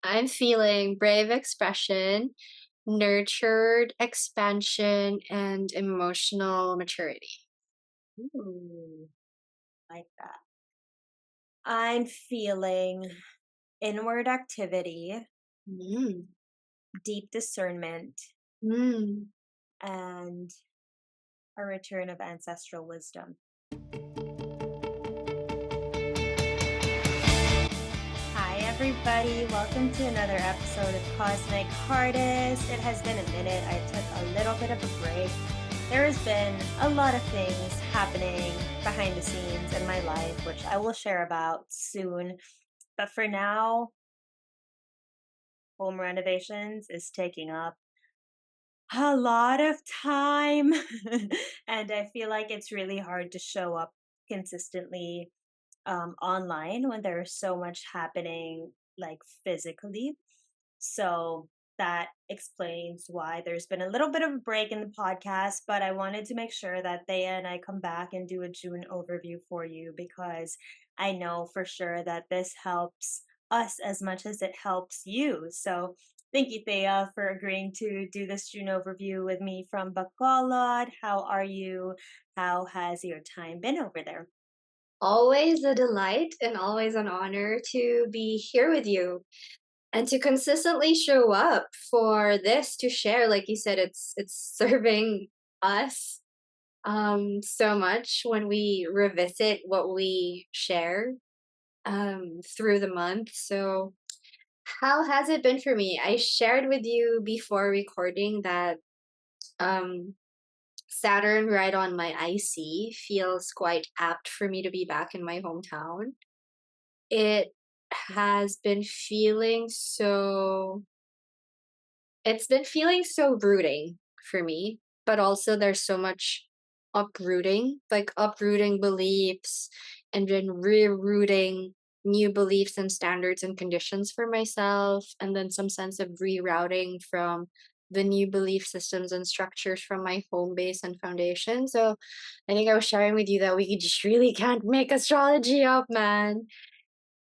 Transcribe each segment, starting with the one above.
I'm feeling brave expression, nurtured expansion, and emotional maturity. Ooh, like that. I'm feeling inward activity, Mm. deep discernment, Mm. and a return of ancestral wisdom. Hi, everybody. Welcome to another episode of Cosmic Hardest. It has been a minute. I took a little bit of a break. There has been a lot of things happening behind the scenes in my life, which I will share about soon. But for now, home renovations is taking up a lot of time. And I feel like it's really hard to show up consistently online when there's so much happening, like physically. So that explains why there's been a little bit of a break in the podcast, but I wanted to make sure that Thea and I come back and do a June overview for you because I know for sure that this helps us as much as it helps you. So thank you, Thea, for agreeing to do this June overview with me from Bacolod. How are you? How has your time been over there? Always a delight and always an honor to be here with you and to consistently show up for this to share. Like you said, it's serving us so much when we revisit what we share through the month. So how has it been for me? I shared with you before recording that um, Saturn right on my IC feels quite apt for me to be back in my hometown. It has been feeling so, it's been feeling so brooding for me, but also there's so much uprooting, like uprooting beliefs and then rerouting new beliefs and standards and conditions for myself, and then some sense of rerouting from the new belief systems and structures from my home base and foundation. So I think I was sharing with you that we just really can't make astrology up, man.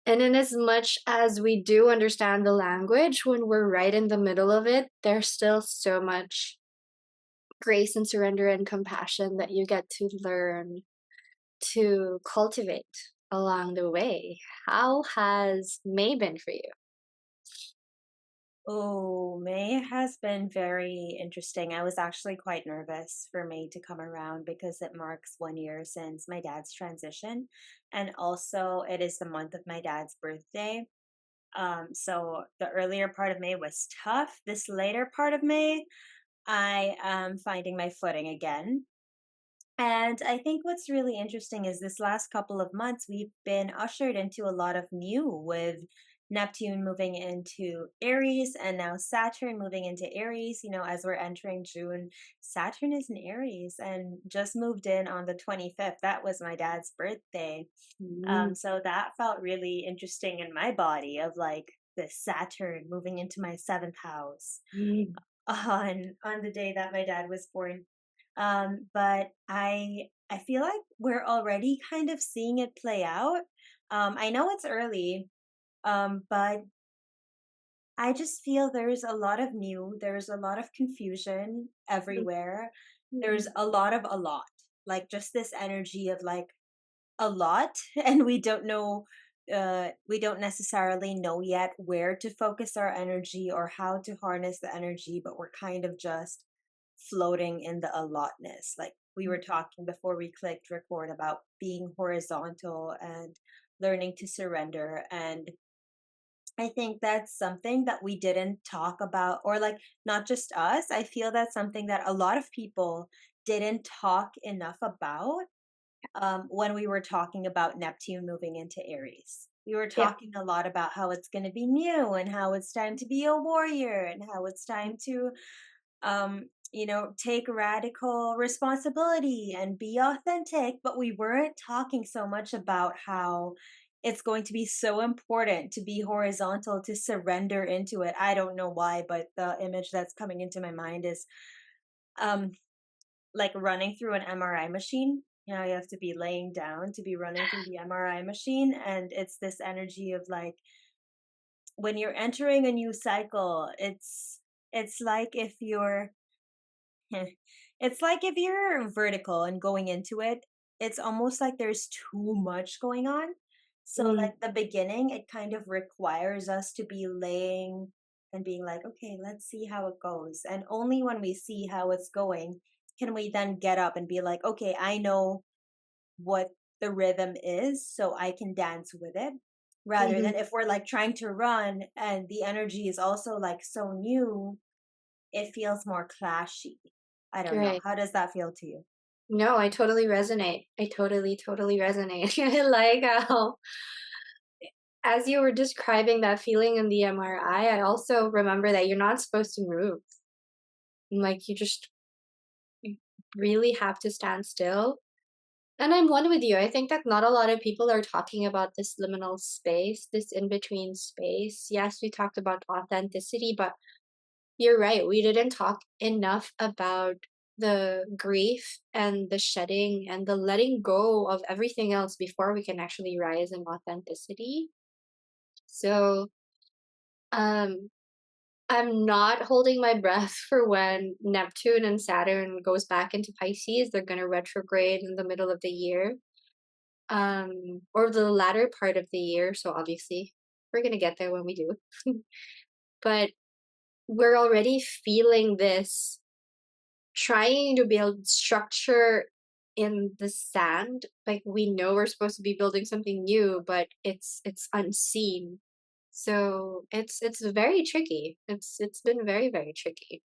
And in as much as we do understand the language, when we're right in the middle of it, there's still so much grace and surrender and compassion that you get to learn to cultivate along the way. How has May been for you? Oh, May has been very interesting. I was actually quite nervous for May to come around because it marks 1 year since my dad's transition. And also, it is the month of my dad's birthday. So the earlier part of May was tough. This later part of May, I am finding my footing again. And I think what's really interesting is this last couple of months, we've been ushered into a lot of new with Neptune moving into Aries and now Saturn moving into Aries. You know, as we're entering June, Saturn is in Aries and just moved in on the 25th. That was my dad's birthday. Mm. So that felt really interesting in my body of like the Saturn moving into my seventh house Mm. on the day that my dad was born. But I feel like we're already kind of seeing it play out. I know it's early, but I just feel there's a lot of new, there's a lot of confusion everywhere. There's Mm. a lot, like just this energy of like a lot, and we don't necessarily know yet where to focus our energy or how to harness the energy, but we're kind of just floating in the allotness. Like we were talking before we clicked record about being horizontal and learning to surrender. And I think that's something that we didn't talk about, or like not just us. I feel that's something that a lot of people didn't talk enough about when we were talking about Neptune moving into Aries. We were Yeah. talking a lot about how it's going to be new and how it's time to be a warrior and how it's time to take radical responsibility and be authentic. But we weren't talking so much about how it's going to be so important to be horizontal, to surrender into it. I don't know why, but the image that's coming into my mind is um, like running through an MRI machine. You know, you have to be laying down to be running through the MRI machine. And it's this energy of like, when you're entering a new cycle, it's like if you're it's like if you're vertical and going into it, it's almost like there's too much going on. So Mm, like the beginning, it kind of requires us to be laying and being like, okay, let's see how it goes. And only when we see how it's going can we then get up and be like, okay, I know what the rhythm is, so I can dance with it. Rather mhm, than if we're like trying to run and the energy is also like so new, it feels more clashy. I don't know. right. How does that feel to you? No, I totally resonate. I totally, totally resonate. I like how, as you were describing that feeling in the MRI, I also remember that you're not supposed to move. Like, you really have to stand still. And I'm one with you. I think that not a lot of people are talking about this liminal space, this in between space. Yes, we talked about authenticity, but you're right. We didn't talk enough about the grief and the shedding and the letting go of everything else before we can actually rise in authenticity. So, um, I'm not holding my breath for when Neptune and Saturn goes back into Pisces. They're going to retrograde in the middle of the year, or the latter part of the year. So obviously, we're going to get there when we do. But we're already feeling this trying to build structure in the sand. Like we know we're supposed to be building something new, but it's unseen. So it's very tricky. It's been very, very tricky.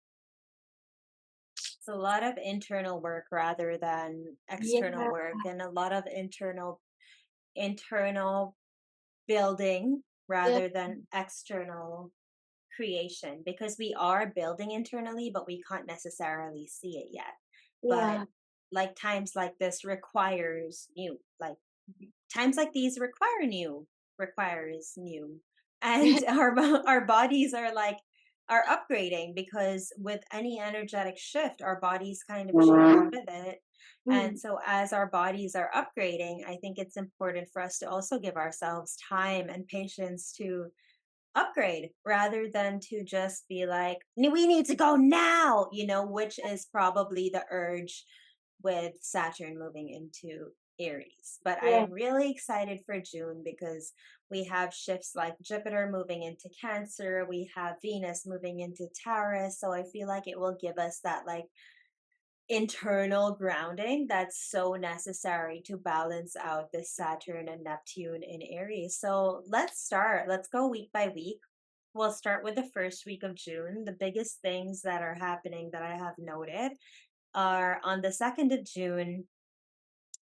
It's a lot of internal work rather than external Yeah. work, and a lot of internal building Yeah. rather than external creation, because we are building internally but we can't necessarily see it yet. But Yeah. like times like this requires new, like times like these requires new, and our bodies are like are upgrading, because with any energetic shift our bodies kind of change with it. And Mm, so as our bodies are upgrading, I think it's important for us to also give ourselves time and patience to upgrade, rather than to just be like, we need to go now, which is probably the urge with Saturn moving into Aries. But I yeah. am really excited for June because we have shifts like Jupiter moving into Cancer, we have Venus moving into Taurus. So I feel like it will give us that like internal grounding that's so necessary to balance out this Saturn and Neptune in Aries. So let's start. Let's go week by week. We'll start with the first week of June. The biggest things that are happening that I have noted are on the 2nd of June,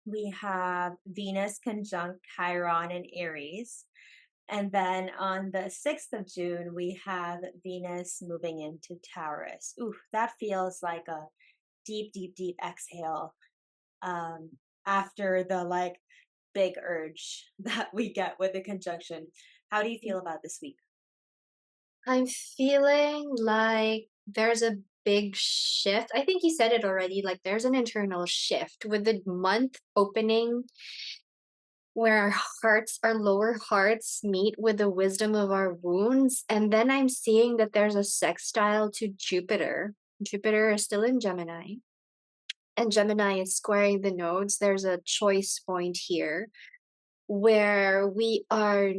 we have Venus conjunct Chiron in Aries. And then on the 6th of June, we have Venus moving into Taurus. Ooh, that feels like a deep, deep, deep exhale um, after the like big urge that we get with the conjunction. How do you feel about this week? I'm feeling like there's a big shift. I think you said it already. Like there's an internal shift with the month opening where our hearts, our lower hearts meet with the wisdom of our wounds. And then I'm seeing that there's a sextile to Jupiter. Jupiter is still in Gemini, and Gemini is squaring the nodes. There's a choice point here where we are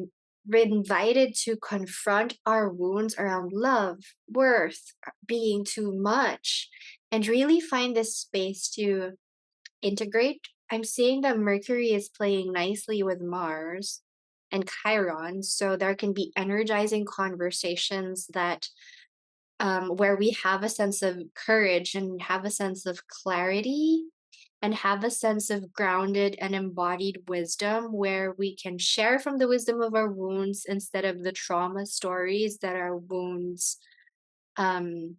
invited to confront our wounds around love, worth, being too much, and really find this space to integrate. I'm seeing that Mercury is playing nicely with Mars and Chiron, so there can be energizing conversations that where we have a sense of courage and have a sense of clarity and have a sense of grounded and embodied wisdom where we can share from the wisdom of our wounds instead of the trauma stories that our wounds um,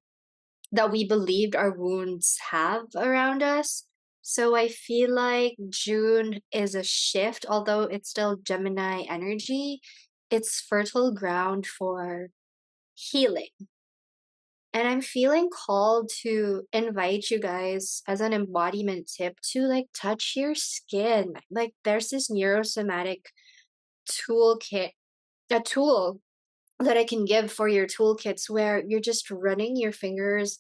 that we believed our wounds have around us. So I feel like June is a shift, although it's still Gemini energy. It's fertile ground for healing. And I'm feeling called to invite you guys as an embodiment tip to like touch your skin. Like there's this neurosomatic toolkit, a tool that I can give for your toolkits where you're just running your fingers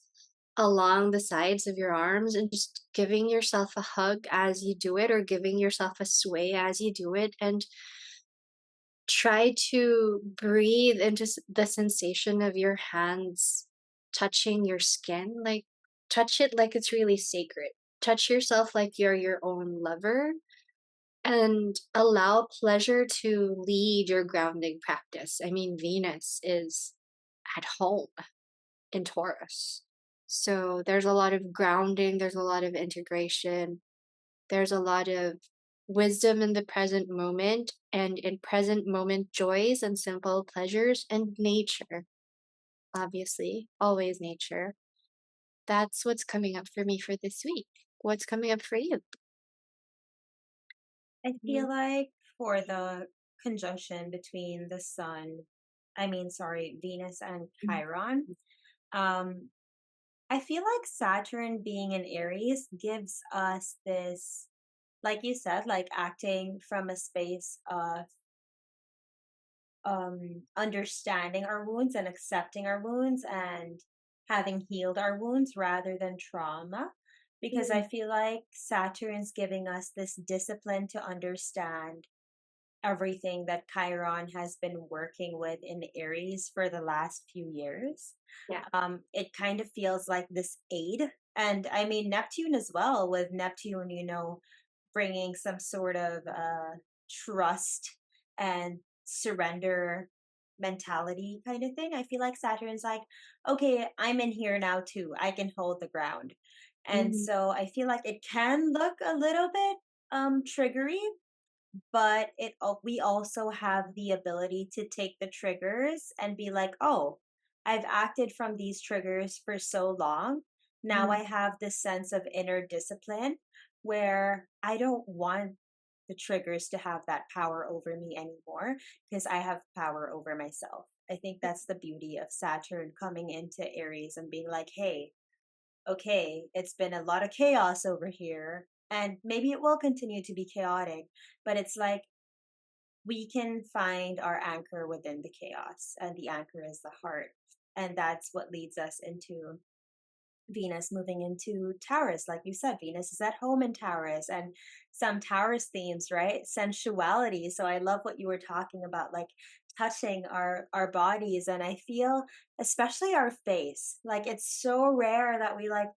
along the sides of your arms and just giving yourself a hug as you do it, or giving yourself a sway as you do it, and try to breathe into the sensation of your hands touching your skin. Like, touch it like it's really sacred. Touch yourself like you're your own lover, and allow pleasure to lead your grounding practice. I mean, Venus is at home in Taurus. So there's a lot of grounding, there's a lot of integration, there's a lot of wisdom in the present moment, and in present moment joys and simple pleasures and nature, obviously, always nature. That's what's coming up for me for this week. What's coming up for you? I Mhm, feel like for the conjunction between Venus and mhm, Chiron, um, I feel like Saturn being in Aries gives us this, like you said, like acting from a space of understanding our wounds and accepting our wounds and having healed our wounds rather than trauma. Because I mhm, feel like Saturn's giving us this discipline to understand everything that Chiron has been working with in Aries for the last few years. yeah. It kind of feels like this aid. And I mean, Neptune as well, with Neptune, bringing some sort of trust and surrender mentality kind of thing. I feel like Saturn's like, okay, I'm in here now too. I can hold the ground. And Mhm, so I feel like it can look a little bit triggery, but we also have the ability to take the triggers and be like, oh, I've acted from these triggers for so long. Now I mhm, have this sense of inner discipline where I don't want the triggers to have that power over me anymore, because I have power over myself. I think that's the beauty of Saturn coming into Aries and being like, hey, okay, it's been a lot of chaos over here, and maybe it will continue to be chaotic, but it's like we can find our anchor within the chaos, and the anchor is the heart. And that's what leads us into Venus moving into Taurus. Like you said, Venus is at home in Taurus, and some Taurus themes, right? Sensuality. So I love what you were talking about, like touching our bodies. And I feel, especially our face, like it's so rare that we like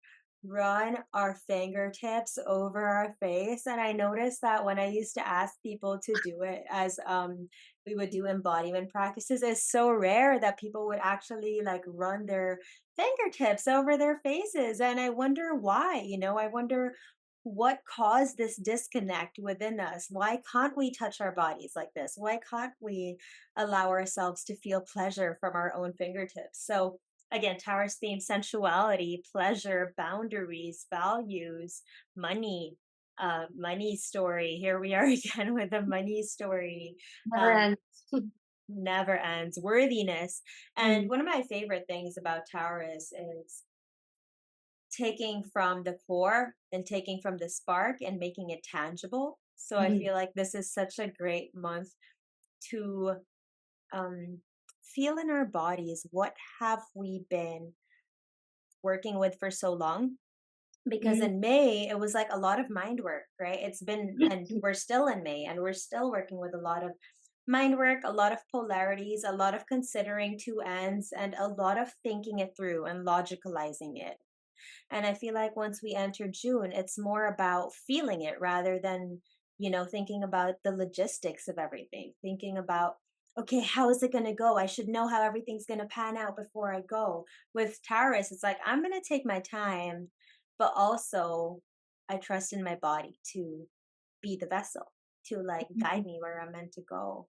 run our fingertips over our face. And I noticed that when I used to ask people to do it as we would do embodiment practices, it's so rare that people would actually like run their fingertips over their faces. And I wonder why, I wonder what caused this disconnect within us. Why can't we touch our bodies like this? Why can't we allow ourselves to feel pleasure from our own fingertips? So, again, Taurus theme: sensuality, pleasure, boundaries, values, money. Money story. Here we are again with a money story. never Um, ends. Never ends. Worthiness. And Mm, one of my favorite things about Taurus is taking from the core and taking from the spark and making it tangible. So I mhm, feel like this is such a great month to um, feel in our bodies, what have we been working with for so long? Because mhm, in May, it was like a lot of mind work, right? And we're still in May, and we're still working with a lot of mind work, a lot of polarities, a lot of considering two ends, and a lot of thinking it through and logicalizing it. And I feel like once we enter June, it's more about feeling it rather than, thinking about the logistics of everything, thinking about, okay, how is it going to go? I should know how everything's going to pan out before I go. With Taurus, it's like, I'm going to take my time, but also I trust in my body to be the vessel, to like guide mhm. me where I'm meant to go.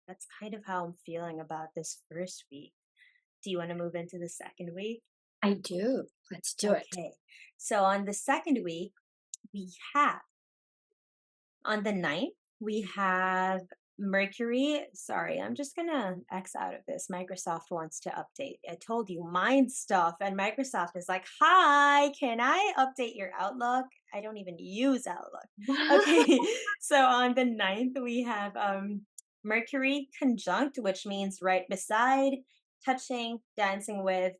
That's kind of how I'm feeling about this first week. Do you want to move into the second week? I do. Let's do it. Okay. So on the second week, we have on the ninth, we have Mercury. Sorry, I'm just gonna X out of this. Microsoft wants to update. I told you mind stuff, and Microsoft is like, hi, can I update your Outlook? I don't even use Outlook. Okay, so on the ninth, we have Mercury conjunct, which means right beside, touching, dancing with.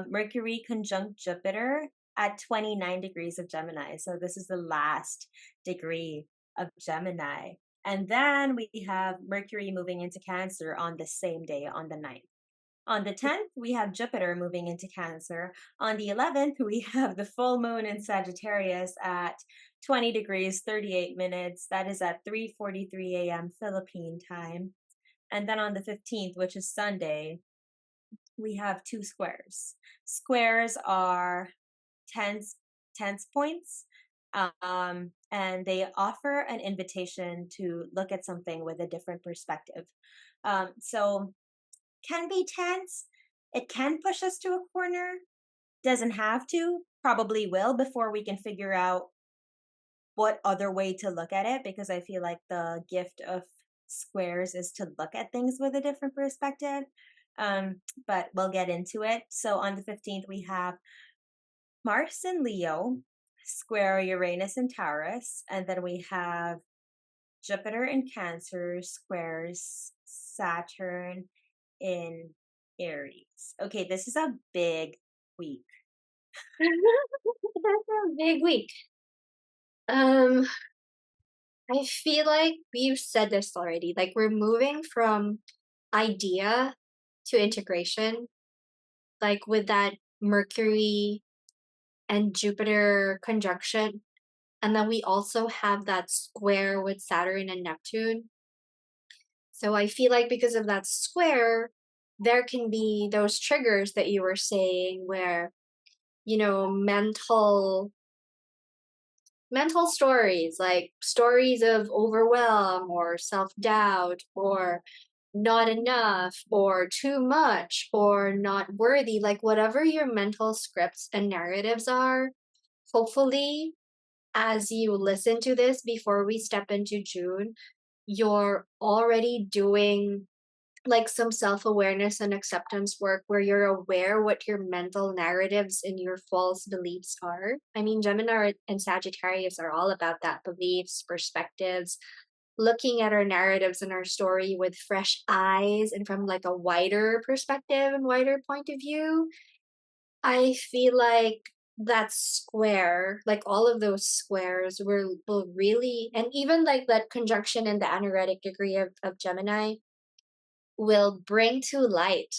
Mercury conjunct Jupiter at 29 degrees of Gemini. So this is the last degree of Gemini. And then we have Mercury moving into Cancer on the same day, on the 9th. On the 10th, we have Jupiter moving into Cancer. On the 11th, we have the full moon in Sagittarius at 20 degrees 38 minutes. That is at 3:43 a.m. Philippine time. And then on the 15th, which is Sunday, we have two squares. Squares are tense points, and they offer an invitation to look at something with a different perspective. So can be tense. It can push us to a corner. Doesn't have to. Probably will before we can figure out what other way to look at it, because I feel like the gift of squares is to look at things with a different perspective. But we'll get into it. So on the 15th, we have Mars in Leo, square Uranus in Taurus, and then we have Jupiter in Cancer, squares Saturn in Aries. Okay, this is a big week. That's a big week. Um, I feel like we've said this already. Like we're moving from idea to integration, like with that Mercury and Jupiter conjunction. And then we also have that square with Saturn and Neptune. So I feel like because of that square, there can be those triggers that you were saying where, mental stories, like stories of overwhelm or self-doubt or not enough or too much or not worthy, like whatever your mental scripts and narratives are, hopefully as you listen to this before we step into June, you're already doing like some self-awareness and acceptance work where you're aware what your mental narratives and your false beliefs are. I mean, Gemini and Sagittarius are all about that: beliefs, perspectives, looking at our narratives and our story with fresh eyes and from like a wider perspective and wider point of view. I feel like that square, like all of those squares, will really, and even like that conjunction in the anaretic degree of Gemini, will bring to light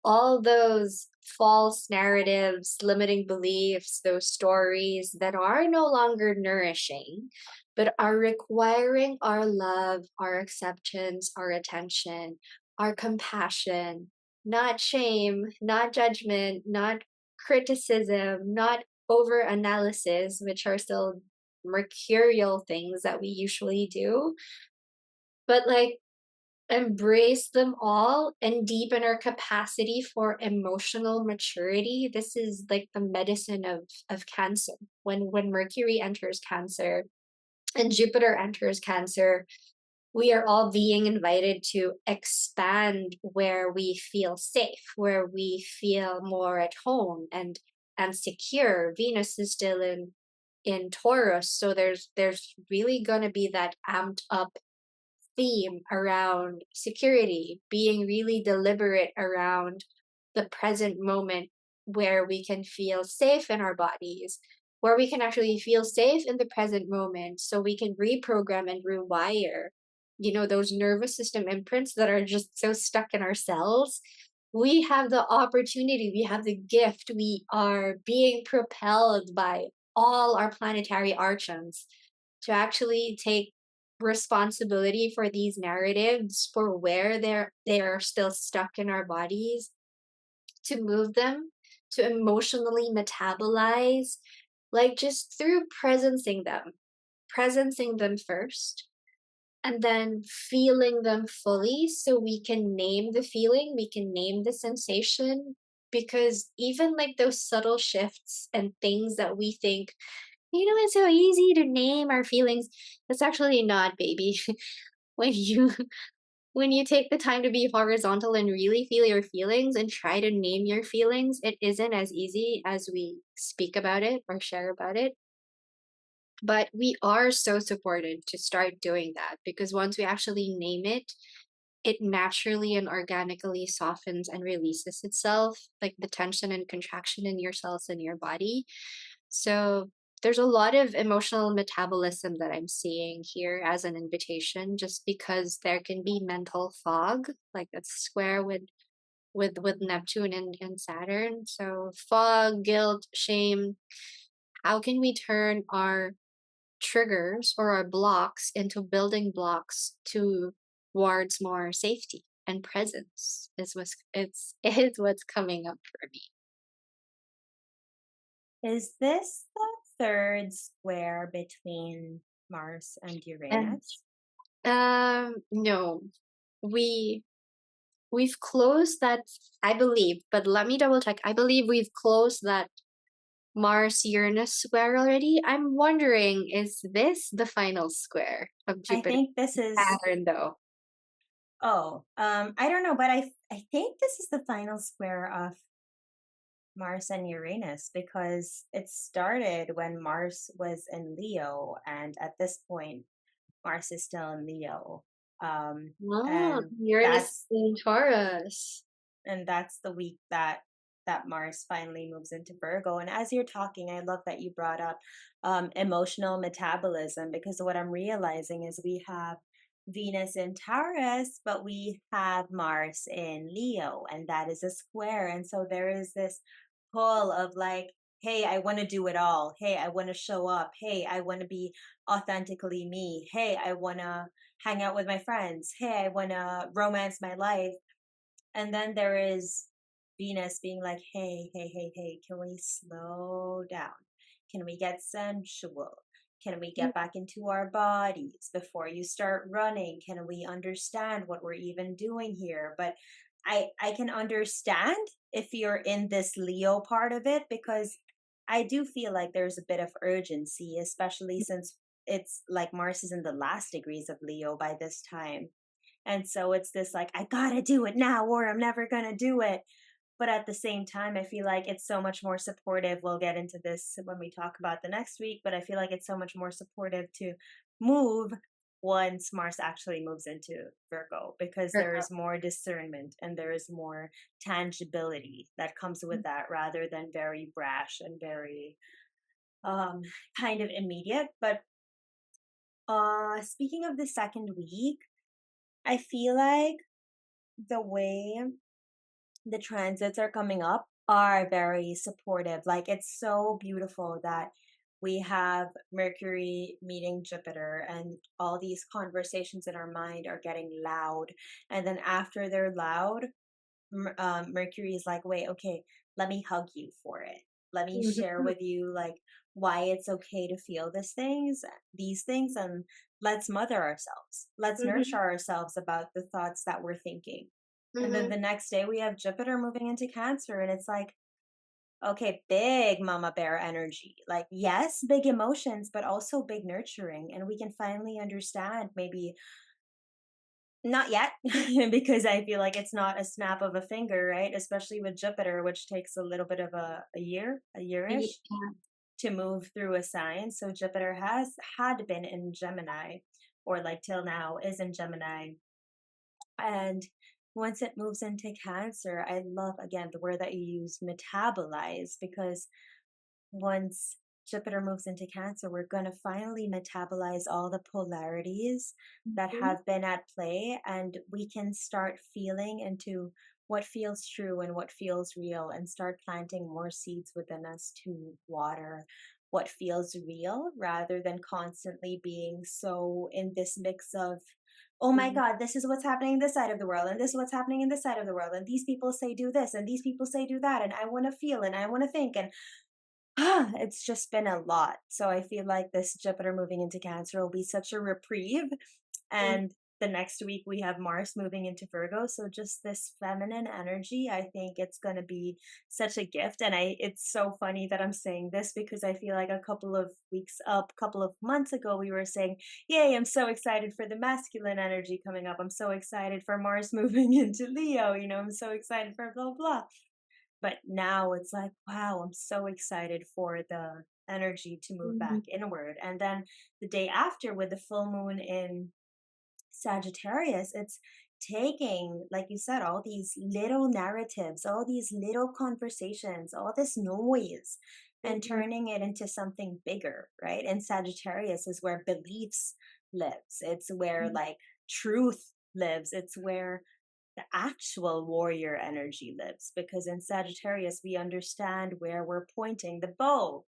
all those false narratives, limiting beliefs, those stories that are no longer nourishing, but are requiring our love, our acceptance, our attention, our compassion, not shame, not judgment, not criticism, not over analysis, which are still mercurial things that we usually do, but like embrace them all and deepen our capacity for emotional maturity. This is like the medicine of Cancer. When Mercury enters Cancer and Jupiter enters Cancer, we are all being invited to expand where we feel safe, where we feel more at home and secure. Venus is still in Taurus, so there's really going to be that amped up theme around security, being really deliberate around the present moment where we can feel safe in our bodies, where we can actually feel safe in the present moment so we can reprogram and rewire, those nervous system imprints that are just so stuck in our cells. We have the opportunity, we have the gift, we are being propelled by all our planetary archons to actually take responsibility for these narratives, for where they are still stuck in our bodies, to move them, to emotionally metabolize, like just through presencing them first, and then feeling them fully so we can name the feeling, we can name the sensation. Because even like those subtle shifts and things that we think, it's so easy to name our feelings. It's actually not, baby. when you when you take the time to be horizontal and really feel your feelings and try to name your feelings, it isn't as easy as we speak about it or share about it. But we are so supported to start doing that because once we actually name it, it naturally and organically softens and releases itself, like the tension and contraction in your cells in your body. So there's a lot of emotional metabolism that I'm seeing here as an invitation, just because there can be mental fog, like that's square with Neptune and Saturn. So fog, guilt, shame. How can we turn our triggers or our blocks into building blocks towards more safety and presence is what's coming up for me. Is this the third square between Mars and And Uranus? no, we we've closed that, I believe, but let me double check. I believe we've closed that Mars Uranus square already. I'm wondering, is this the final square of I Jupiter think this is, Saturn though? I don't know, but I think this is the final square of Mars and Uranus because it started when Mars was in Leo, and at this point, Mars is still in Leo. Oh, And Uranus that's in Taurus. that's the week that Mars finally moves into Virgo. And as you're talking, I love that you brought up emotional metabolism because what I'm realizing is we have Venus in Taurus, but we have Mars in Leo, and that is a square. And so there is this pull of like, hey, I want to do it all. Hey, I want to show up. Hey, I want to be authentically me. Hey, I want to hang out with my friends. Hey, I want to romance my life. And then there is Venus being like, hey, hey, hey, hey, can we slow down? Can we get sensual? Can we get back into our bodies before you start running? Can we understand what we're even doing here? But I can understand if you're in this Leo part of it because I do feel like there's a bit of urgency, especially since it's like Mars is in the last degrees of Leo by this time. And so it's this like, I gotta do it now or I'm never gonna do it. But at the same time, I feel like it's so much more supportive. We'll get into this when we talk about the next week, but I feel like it's so much more supportive to move once Mars actually moves into Virgo because there is more discernment and there is more tangibility that comes with that rather than very brash and very um kind of immediate. But speaking of the second week, I feel like the way the transits are coming up are very supportive. Like it's so beautiful that we have Mercury meeting Jupiter and all these conversations in our mind are getting loud. And then after they're loud, Mercury is like, wait, okay, let me hug you for it. Let me share Mhm, with you like why it's okay to feel these things, and let's mother ourselves. Let's nurture mhm, ourselves about the thoughts that we're thinking. And then mhm, the next day we have Jupiter moving into Cancer, and it's like, okay, big mama bear energy. Like, yes, big emotions, but also big nurturing. And we can finally understand maybe not yet, because I feel like it's not a snap of a finger, right? Especially with Jupiter, which takes a little bit of a yearish yeah, to move through a sign. So Jupiter has had been in Gemini, or like till now is in Gemini. And once it moves into Cancer, I love again the word that you use, metabolize, because once Jupiter moves into Cancer, we're going to finally metabolize all the polarities that mhm, have been at play, and we can start feeling into what feels true and what feels real, and start planting more seeds within us to water what feels real rather than constantly being so in this mix of, oh my mhm. God, this is what's happening in this side of the world, and this is what's happening in this side of the world, and these people say do this, and these people say do that, and I want to feel and I want to think, and it's just been a lot. So I feel like this Jupiter moving into Cancer will be such a reprieve. Mm. And the next week we have Mars moving into Virgo. So just this feminine energy, I think it's going to be such a gift. And it's so funny that I'm saying this because I feel like a couple of weeks up, couple of months ago, we were saying, yay, I'm so excited for the masculine energy coming up. I'm so excited for Mars moving into Leo. I'm so excited for blah, blah. But now it's like, wow, I'm so excited for the energy to move back Mhm. inward. And then the day after, with the full moon in Sagittarius, it's taking, like you said, all these little narratives, all these little conversations, all this noise, and Mhm. turning it into something bigger, right? And Sagittarius is where beliefs lives. It's where Mhm. like truth lives. It's where the actual warrior energy lives, because in Sagittarius we understand where we're pointing the bow,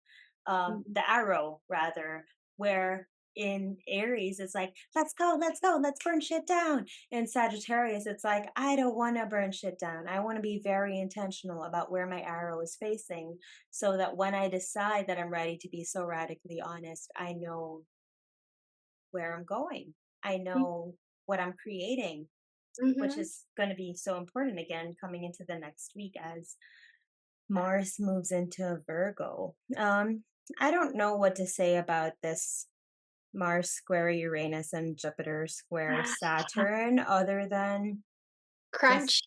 Mhm. the arrow rather, where in Aries it's like, let's go, let's burn shit down. In Sagittarius it's like, I don't want to burn shit down, I want to be very intentional about where my arrow is facing, so that when I decide that I'm ready to be so radically honest, I know where I'm going, I know what I'm creating, which Mhm. is going to be so important again coming into the next week as Mars moves into Virgo. I don't know what to say about this Mars square Uranus and Jupiter square Saturn other than just Crunch.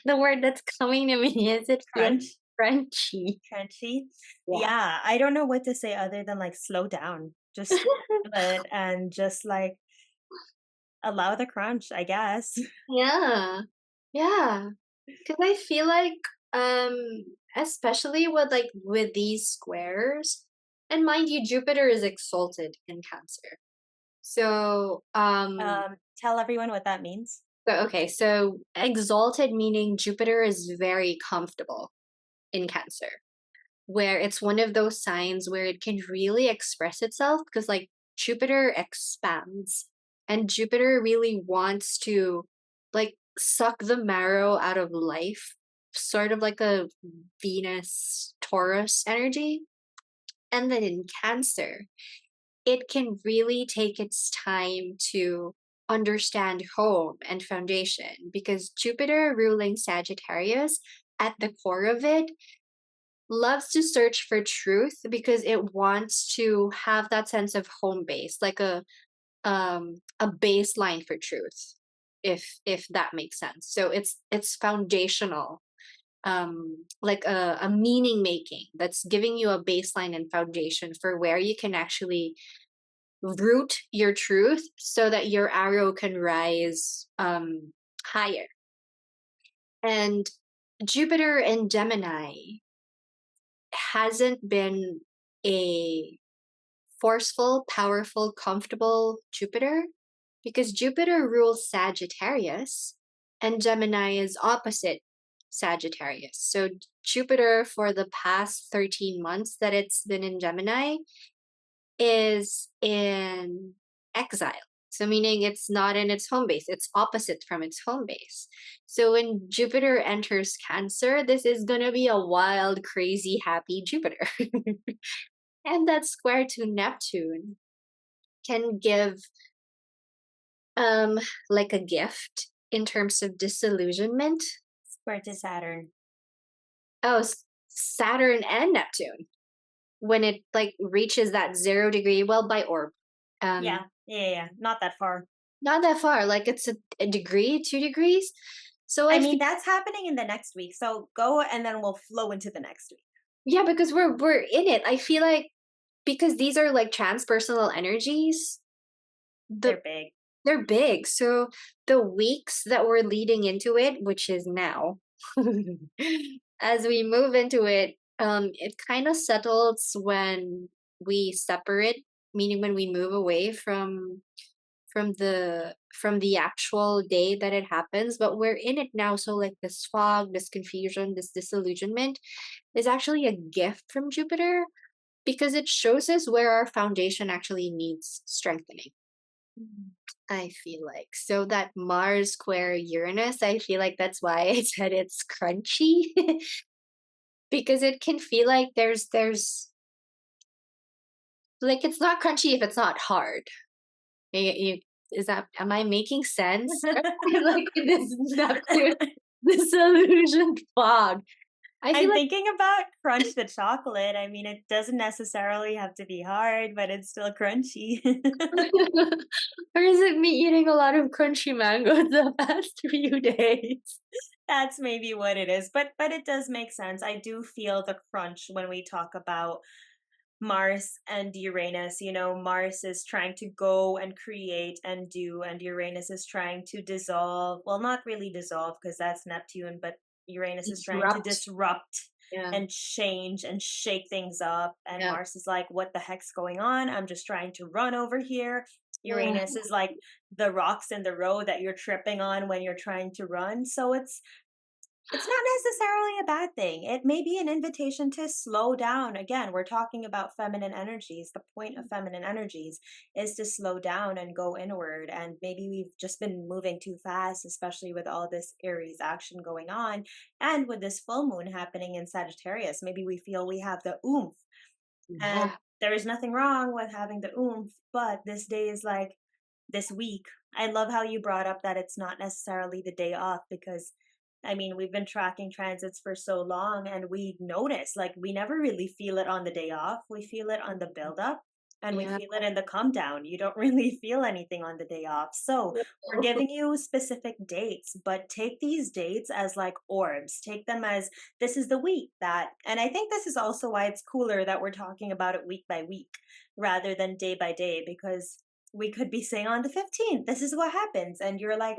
The word that's coming to me is it feels crunch, crunchy. crunchy. Yeah. Yeah, I don't know what to say other than like slow down, just feel it and just like allow the crunch, I guess. Yeah. Yeah. 'Cause I feel like, um, especially with these squares, and mind you, Jupiter is exalted in Cancer. So, Tell everyone what that means. okay, so exalted meaning Jupiter is very comfortable in Cancer, where it's one of those signs where it can really express itself because like Jupiter expands and Jupiter really wants to like suck the marrow out of life, sort of like a Venus Taurus energy. And then in Cancer, it can really take its time to understand home and foundation because Jupiter ruling Sagittarius at the core of it loves to search for truth because it wants to have that sense of home base, like a baseline for truth, if that makes sense. So it's foundational, like a meaning making that's giving you a baseline and foundation for where you can actually root your truth so that your arrow can rise higher. And Jupiter in Gemini hasn't been a forceful, powerful, comfortable Jupiter because Jupiter rules Sagittarius and Gemini is opposite Sagittarius. So Jupiter for the past 13 months that it's been in Gemini is in exile. So meaning it's not in its home base, it's opposite from its home base. So when Jupiter enters Cancer, this is going to be a wild, crazy, happy Jupiter. And that square to Neptune can give um like a gift in terms of disillusionment. Square to Saturn. Oh, Saturn and Neptune when it like reaches that 0 degree, well, by orb. Um, Yeah, yeah. Not that far. not that far. Like it's a degree, 2 degrees. So I I feel mean, that's happening in the next week. So go and then we'll flow into the next week. yeah, because we're in it. I feel like because these are like transpersonal energies, the They're big. they're big. So the weeks that we're leading into it, which is now, as we move into it, it kind of settles when we separate, meaning when we move away from the actual day that it happens. But we're in it now, so like this fog, this confusion, this disillusionment is actually a gift from Jupiter because it shows us where our foundation actually needs strengthening. Mhm. I feel like. So that Mars square Uranus, I feel like that's why I said it's crunchy because it can feel like there's like it's not crunchy if it's not hard. Is that am I making sense? Like this Neptune, this illusion fog. I feel I'm like thinking about crunch the chocolate. I mean, it doesn't necessarily have to be hard, but it's still crunchy. or is it me eating a lot of crunchy mangoes the past few days? That's maybe what it is. But it does make sense. I do feel the crunch when we talk about Mars and Uranus. Mars is trying to go and create and do, and Uranus is trying to dissolve. Well, not really dissolve because that's Neptune, but Uranus is trying to Disrupt. disrupt Yeah. and change and shake things up. And Yeah. Mars is like, what the heck's going on? I'm just trying to run over here. Yeah. Uranus is like the rocks in the road that you're tripping on when you're trying to run. So it's not necessarily a bad thing. It may be an invitation to slow down. Again, we're talking about feminine energies. The point of feminine energies is to slow down and go inward. And maybe we've just been moving too fast, especially with all this Aries action going on. And with this full moon happening in Sagittarius, maybe we feel we have the oomph. And Yeah. there is nothing wrong with having the oomph, but this day is like this week. I love how you brought up that it's not necessarily the day off because I mean, we've been tracking transits for so long and we notice like we never really feel it on the day off. We feel it on the build up and we Yeah. feel it in the come down. You don't really feel anything on the day off. So, we're giving you specific dates, but take these dates as like orbs. Take them as this is the week that, and I think this is also why it's cooler that we're talking about it week by week rather than day by day because we could be saying on the 15th, this is what happens. And you're like,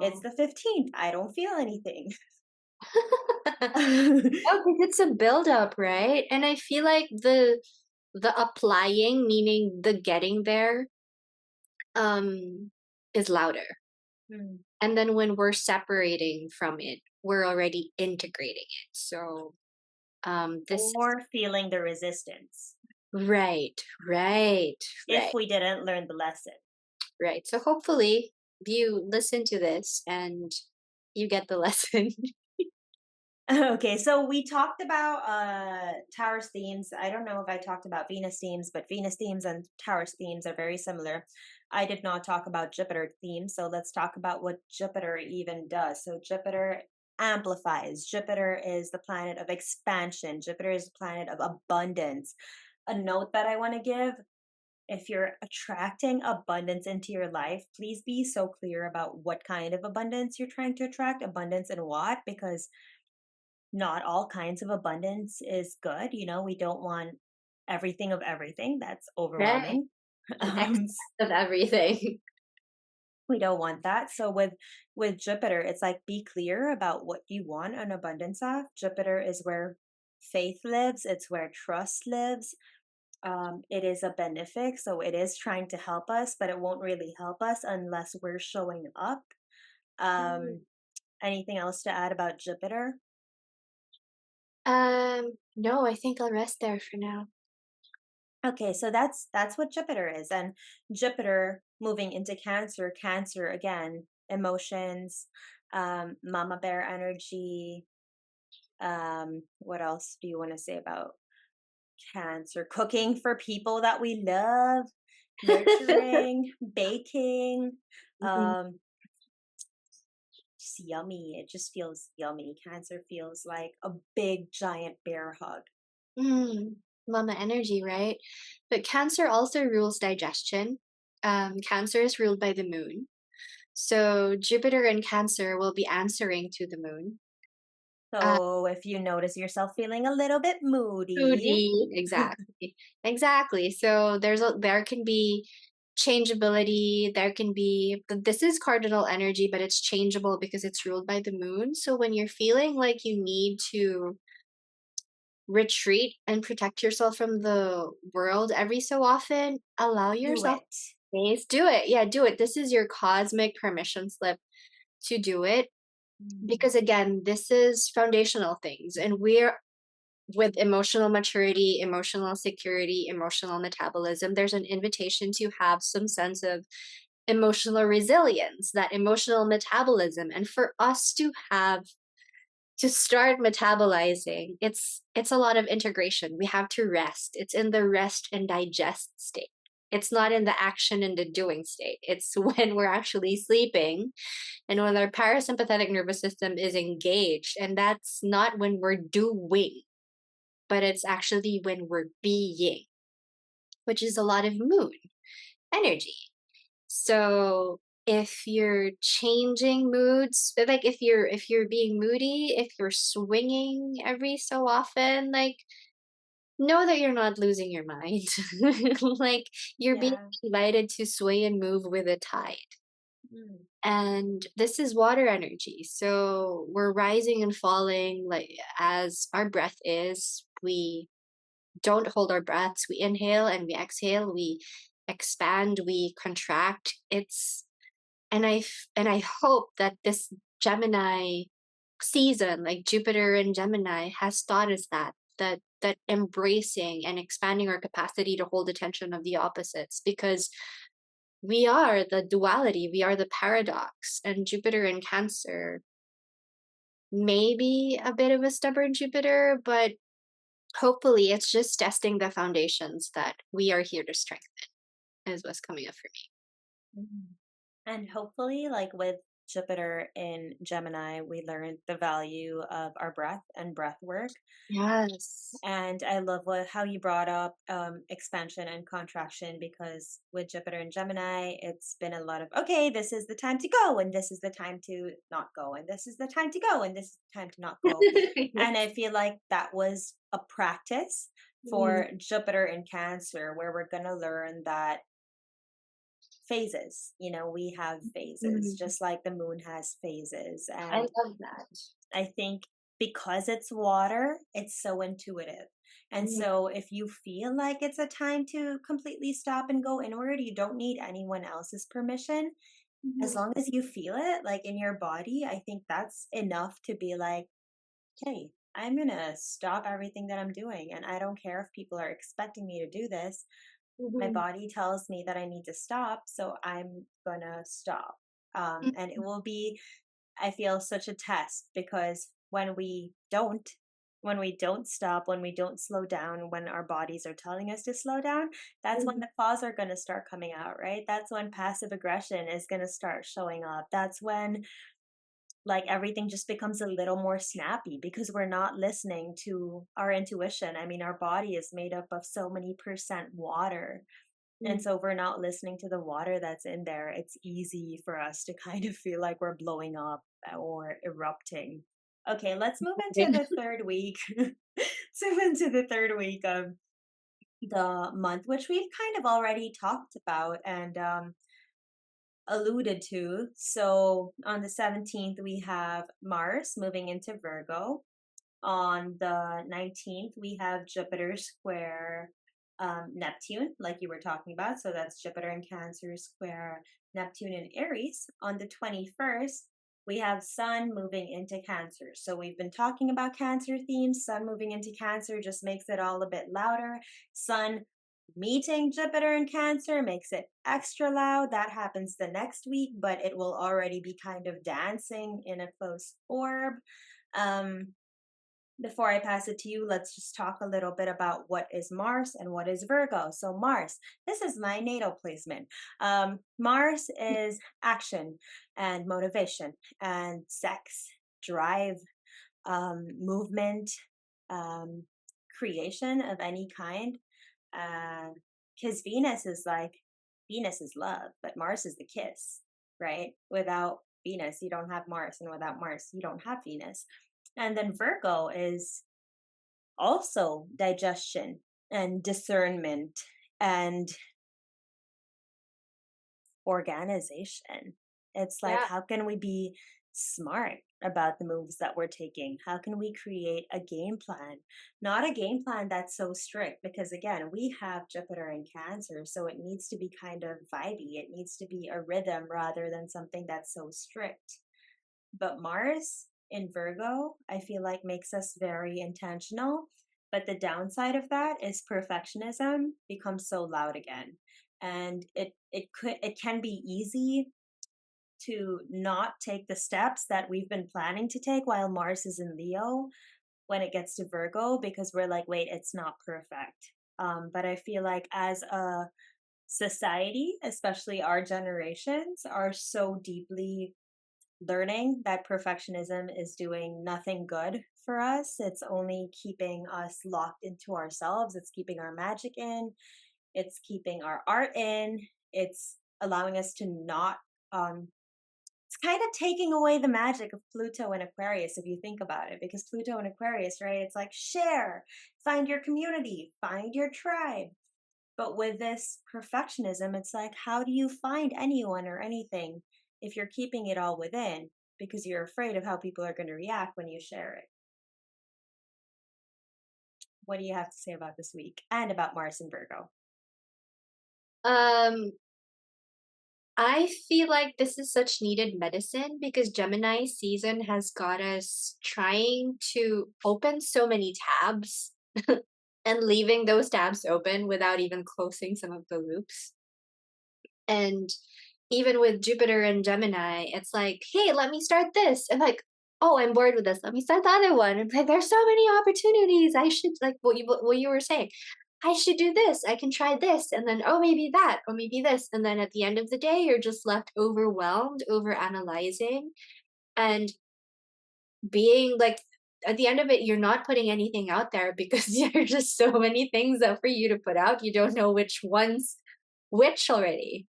it's Oh. the 15th. I don't feel anything. Oh, 'cause it's a buildup, right? And I feel like the applying, meaning the getting there, is louder. Hmm. And then when we're separating from it, we're already integrating it. So, this is Or feeling the resistance right, right, if right, we didn't learn the lesson. right. So hopefully you listen to this and you get the lesson. Okay, so we talked about Taurus themes. I don't know if I talked about Venus themes, but Venus themes and Taurus themes are very similar. I did not talk about Jupiter themes, so let's talk about what Jupiter even does. So Jupiter amplifies. Jupiter is the planet of expansion. Jupiter is the planet of abundance. A note that I want to give, if you're attracting abundance into your life, please be so clear about what kind of abundance you're trying to attract, abundance and what, because not all kinds of abundance is good. We don't want everything of everything. That's Right. overwhelming. An Um, excess of everything. we don't want that. So with Jupiter, it's like be clear about what you want an abundance of. Jupiter is where faith lives. It's where trust lives. It is a benefic, so it is trying to help us, but it won't really help us unless we're showing up. Mm. Um, Anything else to add about Jupiter? No, I think I'll rest there for now. Okay, so that's what Jupiter is. And Jupiter moving into Cancer, Cancer again, emotions, mama bear energy. What else do you want to say about Cancer? Cooking for people that we love, nurturing, baking. Mhm. Um, just yummy. It just feels yummy. Cancer feels like a big giant bear hug. Mm, mama energy, right? But Cancer also rules digestion. Cancer is ruled by the moon. So Jupiter and Cancer will be answering to the moon. Uh, So if you notice yourself feeling a little bit moody, Moody, exactly, exactly. So there can be changeability. There can be this is cardinal energy, but it's changeable because it's ruled by the moon. So when you're feeling like you need to retreat and protect yourself from the world every so often, allow do yourself it. space. Do it. Yeah, do it. This is your cosmic permission slip to do it. Mm. Because again, this is foundational things. And we're with emotional maturity, emotional security, emotional metabolism, there's an invitation to have some sense of emotional resilience, that emotional metabolism. And for us to start metabolizing, it's a lot of integration. We have to rest. It's in the rest and digest state. It's not in the action and the doing state. It's when we're actually sleeping and when our parasympathetic nervous system is engaged. And that's not when we're doing, but it's actually when we're being, which is a lot of moon energy. So if you're changing moods, like if you're being moody, if you're swinging every so often, like know that you're not losing your mind. Like, you're being Yeah. invited to sway and move with the tide. Mm. And this is water energy. So we're rising and falling like as our breath is. We don't hold our breaths. We inhale and we exhale. We expand, we contract. And I hope that this Gemini season, like Jupiter and Gemini, has taught us that embracing and expanding our capacity to hold attention of the opposites, because we are the duality, we are the paradox, and Jupiter in Cancer may be a bit of a stubborn Jupiter, but hopefully it's just testing the foundations that we are here to strengthen, is what's coming up for Mhm. And hopefully, like with Jupiter in Gemini, we learned the value of our breath and breath work. me. Yes. And I love how you brought up expansion and contraction, because with Jupiter and Gemini, it's been a lot of, okay, this is the time to go, and this is the time to not go, and this is the time to go, and this is the time to not go. And I feel like that was a practice Mm, for Jupiter in Cancer, where we're going to learn that phases, we have phases, mm. just like the moon has phases. I And love that. I think because it's water, it's so intuitive. And Mm, so if you feel like it's a time to completely stop and go inward, you don't need anyone else's permission. As mhm, long as you feel it like in your body, I think that's enough to be like, hey, I'm going to stop everything that I'm doing. And I don't care if people are expecting me to do this. My mhm, body tells me that I need to stop. So I'm going to stop. And it mhm, will be, I feel, such a test, because when we don't stop, when we don't slow down, when our bodies are telling us to slow down, that's when mhm, the claws are going to start coming out, right? That's when passive aggression is going to start showing up. That's when like everything just becomes a little more snappy, because we're not listening to our intuition. I mean, our body is made up of so many percent water. And mhm. so if we're not listening to the water that's in there, it's easy for us to kind of feel like we're blowing up or erupting. Okay, let's move into the third week. Let's move into the third week of the month, which we've kind of already talked about and alluded to. So on the 17th, we have Mars moving into Virgo. On the 19th, we have Jupiter square Neptune, like you were talking about. So that's Jupiter in Cancer square Neptune in Aries. On the 21st, we have Sun moving into Cancer. So we've been talking about Cancer themes. Sun moving into Cancer just makes it all a bit louder. Sun meeting Jupiter in Cancer makes it extra loud. That happens the next week, but it will already be kind of dancing in a close orb. Um, Before I pass it to you, let's just talk a little bit about what is Mars and what is Virgo. So, Mars, this is my natal placement. Mars is action and motivation and sex, drive, movement, um, creation of any kind. Because Venus is love, but Mars is the kiss, right? Without Venus, you don't have Mars, and without Mars, you don't have Venus. And then Virgo is also digestion and discernment and organization. It's like, Yeah. how can we be smart about the moves that we're taking? How can we create a game plan? Not a game plan that's so strict, because again, we have Jupiter in Cancer, so it needs to be kind of vibey. It needs to be a rhythm rather than something that's so strict. But Mars in Virgo, I feel like makes us very intentional. But the downside of that is perfectionism becomes so loud again. And it can be easy to not take the steps that we've been planning to take while Mars is in Leo when it gets to Virgo, because we're like, wait, it's not perfect. But I feel like as a society, especially our generations, are so deeply learning that perfectionism is doing nothing good for us. It's only keeping us locked into ourselves. It's keeping our magic in. It's keeping our art in. It's allowing us to not um, it's kind of taking away the magic of Pluto and Aquarius if you think about it, because Pluto and Aquarius, right? It's like share, find your community, find your tribe. But with this perfectionism, it's like, how do you find anyone or anything if you're keeping it all within because you're afraid of how people are going to react when you share it? What do you have to say about this week and about Mars and Virgo? Um, I feel like this is such needed medicine because Gemini season has got us trying to open so many tabs and leaving those tabs open without even closing some of the loops. And even with Jupiter and Gemini, it's like, hey, let me start this. And like, oh, I'm bored with this. Let me start the other one. And like, there's so many opportunities. I should like what you were saying. I should do this. I can try this. And then, oh, maybe that, or maybe this. And then at the end of the day, you're just left overwhelmed, over analyzing, and being like, at the end of it, you're not putting anything out there because there are just so many things up for you to put out. You don't know which one's which already.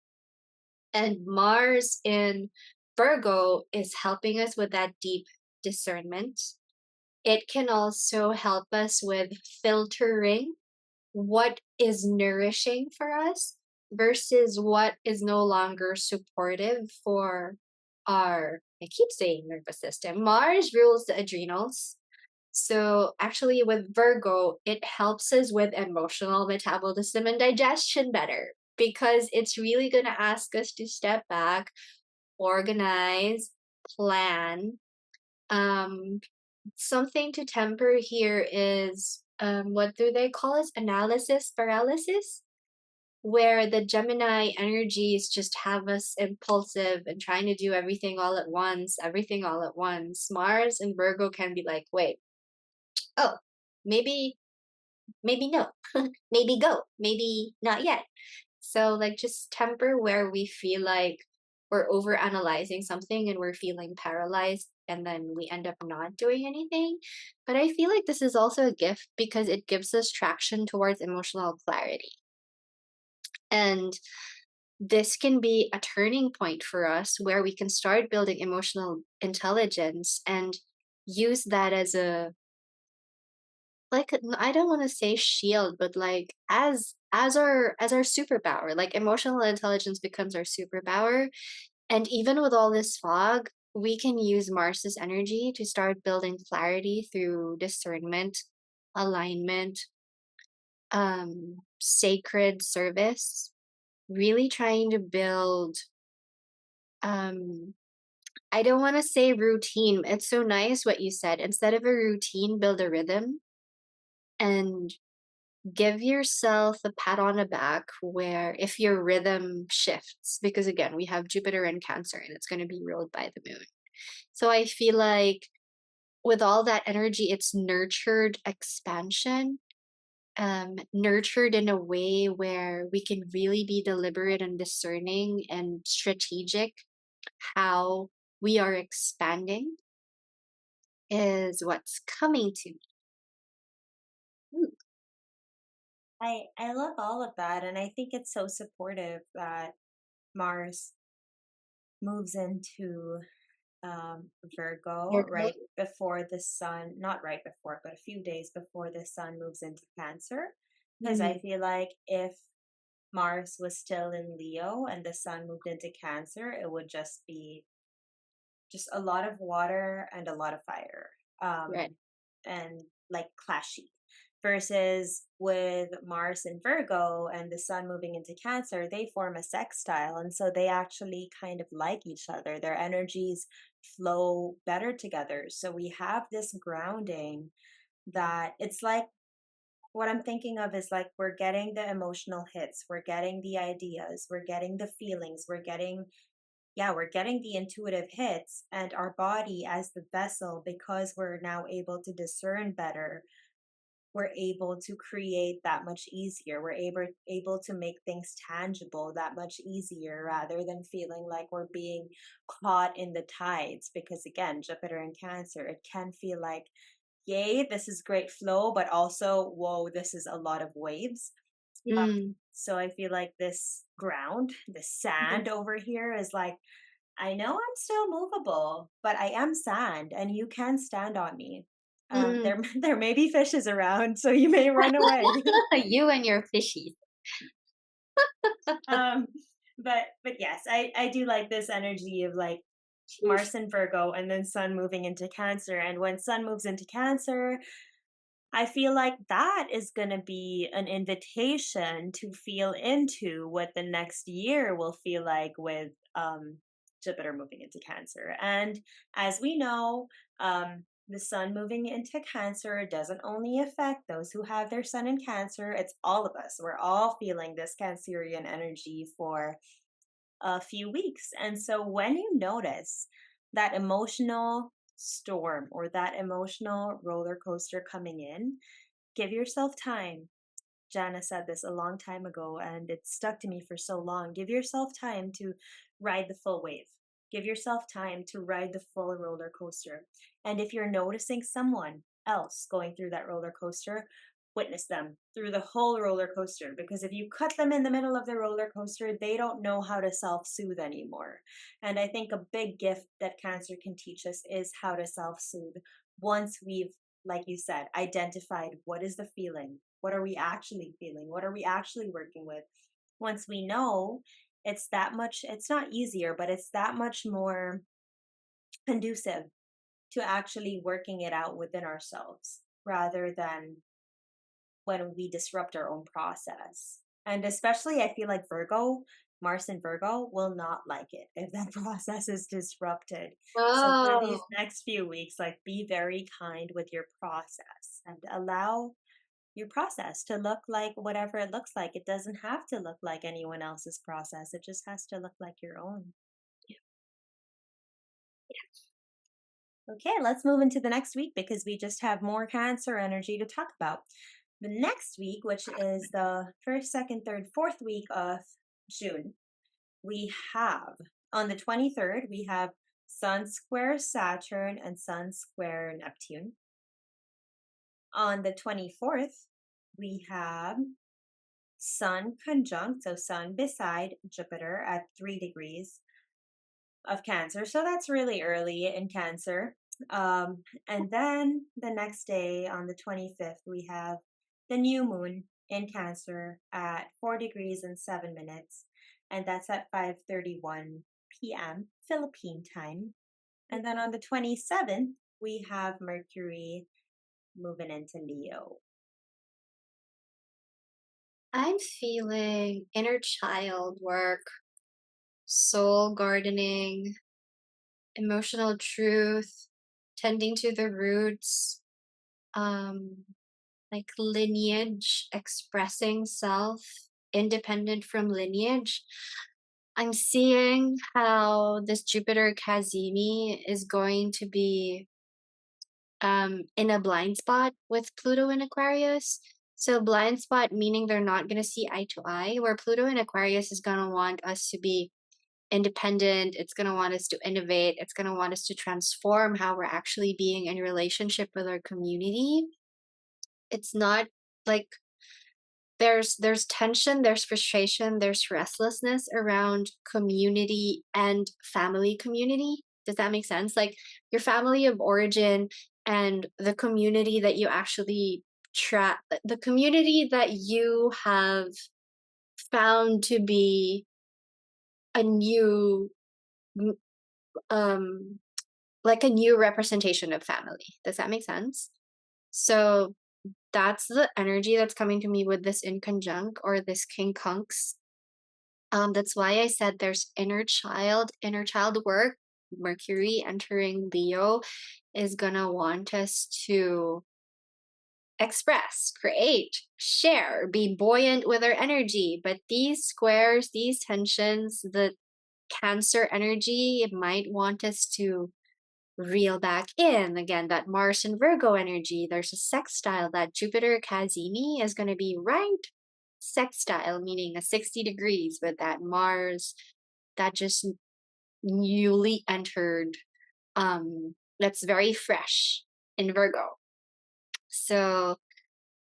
And Mars in Virgo is helping us with that deep discernment. It can also help us with filtering what is nourishing for us versus what is no longer supportive for our, I keep saying nervous system. Mars rules the adrenals. So actually with Virgo, it helps us with emotional metabolism and digestion better because it's really going to ask us to step back, organize, plan. Um, Something to temper here is what do they call it? Analysis paralysis, where the Gemini energies just have us impulsive and trying to do everything all at once, everything all at once. Mars and Virgo can be like, wait, oh, maybe, maybe no, maybe go, maybe not yet. So, like, just temper where we feel like we're over analyzing something and we're feeling paralyzed, and then we end up not doing anything. But I feel like this is also a gift because it gives us traction towards emotional clarity. And this can be a turning point for us where we can start building emotional intelligence and use that as a like I don't want to say shield, but like as our superpower. Like emotional intelligence becomes our superpower. And even with all this fog, we can use Mars's energy to start building clarity through discernment, alignment, sacred service, really trying to build um I don't want to say routine. It's so nice what you said. Instead of a routine, build a rhythm and give yourself a pat on the back where if your rhythm shifts, because again, we have Jupiter in Cancer and it's going to be ruled by the moon. So I feel like with all that energy, it's nurtured expansion, nurtured in a way where we can really be deliberate and discerning and strategic how we are expanding is what's coming to me. I love all of that, and I think it's so supportive that Mars moves into Virgo Virgo. right before the sun, not right before, but a few days before the sun moves into Cancer. Because I Mhm. feel like if Mars was still in Leo and the sun moved into Cancer, it would just be just a lot of water and a lot of fire, Right. and like clashy. Versus with Mars and Virgo and the sun moving into Cancer, they form a sextile. And so they actually kind of like each other. Their energies flow better together. So we have this grounding that it's like what I'm thinking of is like we're getting the emotional hits, we're getting the ideas, we're getting the feelings, we're getting the intuitive hits, and our body as the vessel, because we're now able to discern better, we're able to create that much easier. We're able to make things tangible that much easier rather than feeling like we're being caught in the tides. Because again, Jupiter and Cancer, it can feel like, yay, this is great flow, but also, whoa, this is a lot of waves. Mm. So I feel like this ground, the Mhm. sand over here is like I know I'm still movable, but I am sand and you can stand on me. Mm. There may be fishes around, so you may run away. You and your fishies. um, but yes, I do like this energy of like Mars and Virgo and then Sun moving into Cancer. And when Sun moves into Cancer, I feel like that is going to be an invitation to feel into what the next year will feel like with Jupiter moving into Cancer. And as we know, the sun moving into Cancer doesn't only affect those who have their sun in Cancer, it's all of us. We're all feeling this Cancerian energy for a few weeks. And so when you notice that emotional storm or that emotional roller coaster coming in, give yourself time. Jana said this a long time ago and it stuck to me for so long. Give yourself time to ride the full wave. Give yourself time to ride the full roller coaster. And if you're noticing someone else going through that roller coaster, witness them through the whole roller coaster, because if you cut them in the middle of the roller coaster, they don't know how to self soothe anymore. And I think a big gift that Cancer can teach us is how to self soothe once we've, like you said, identified what is the feeling, what are we actually feeling, what are we actually working with. Once we know, it's that much, it's not easier, but it's that much more conducive to actually working it out within ourselves rather than when we disrupt our own process. And especially, I feel like Virgo, Mars and Virgo will not like it if that process is disrupted. So for these Oh, next few weeks, like be very kind with your process and allow your process to look like whatever it looks like. It doesn't have to look like anyone else's process. It just has to look like your own. Okay, let's move into the next week because we just have more Cancer energy to talk about. The next week, which is the first, second, third, fourth week of June, we have on the 23rd, we have Sun square Saturn and Sun square Neptune. On the 24th, we have Sun conjunct, so Sun beside Jupiter at 3 degrees of Cancer. So that's really early in Cancer. And then the next day on the 25th, we have the new moon in Cancer at 4 degrees and 7 minutes. And that's at 5:31 p.m. Philippine time. And then on the 27th, we have Mercury moving into Leo. I'm feeling inner child work, soul gardening, emotional truth, tending to the roots, um, like lineage, expressing self, independent from lineage. I'm seeing how this Jupiter Kazimi is going to be in a blind spot with Pluto in Aquarius. So blind spot meaning they're not going to see eye to eye, where Pluto in Aquarius is going to want us to be independent, it's going to want us to innovate, it's going to want us to transform how we're actually being in relationship with our community. It's not like there's tension, there's frustration, there's restlessness around community and family community. Does that make sense? Like your family of origin and the community that you actually the community that you have found to be a new um like a new representation of family. Does that make sense? So that's the energy that's coming to me with this in conjunct or this quincunx. That's why I said there's inner child work. Mercury entering Leo is gonna want us to express, create, share, be buoyant with our energy. But these squares, these tensions, the Cancer energy, it might want us to reel back in. Again, that Mars and Virgo energy, there's a sextile. That Jupiter Kazimi is going to be right sextile, meaning a 60 degrees with that Mars that just newly entered, that's very fresh in Virgo. So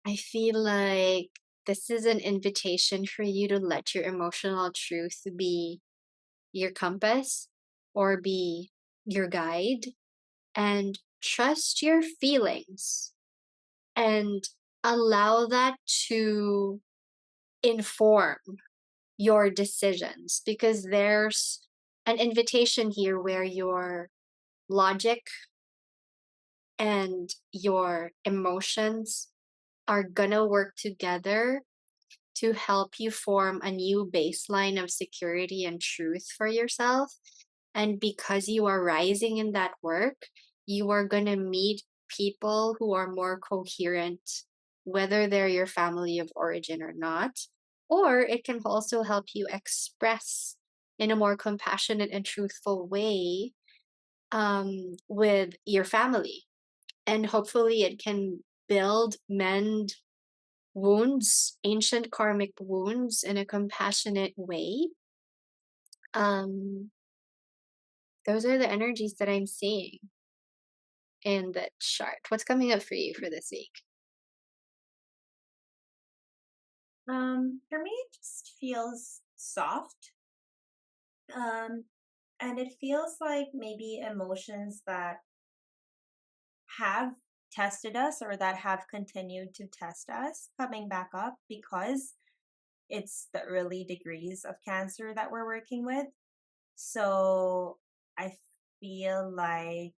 I feel like this is an invitation for you to let your emotional truth be your compass, or be your guide, and trust your feelings and allow that to inform your decisions, because there's an invitation here where your logic and your emotions are gonna work together to help you form a new baseline of security and truth for yourself. And because you are rising in that work, you are going to meet people who are more coherent, whether they're your family of origin or not. Or it can also help you express in a more compassionate and truthful way with your family. And hopefully, it can mend wounds, ancient karmic wounds, in a compassionate way. Um, those are the energies that I'm seeing in the chart. What's coming up for you for this week? For me, it just feels soft. Um, and it feels like maybe emotions that have tested us or that have continued to test us coming back up because it's the early degrees of cancer that we're working with. So I feel like,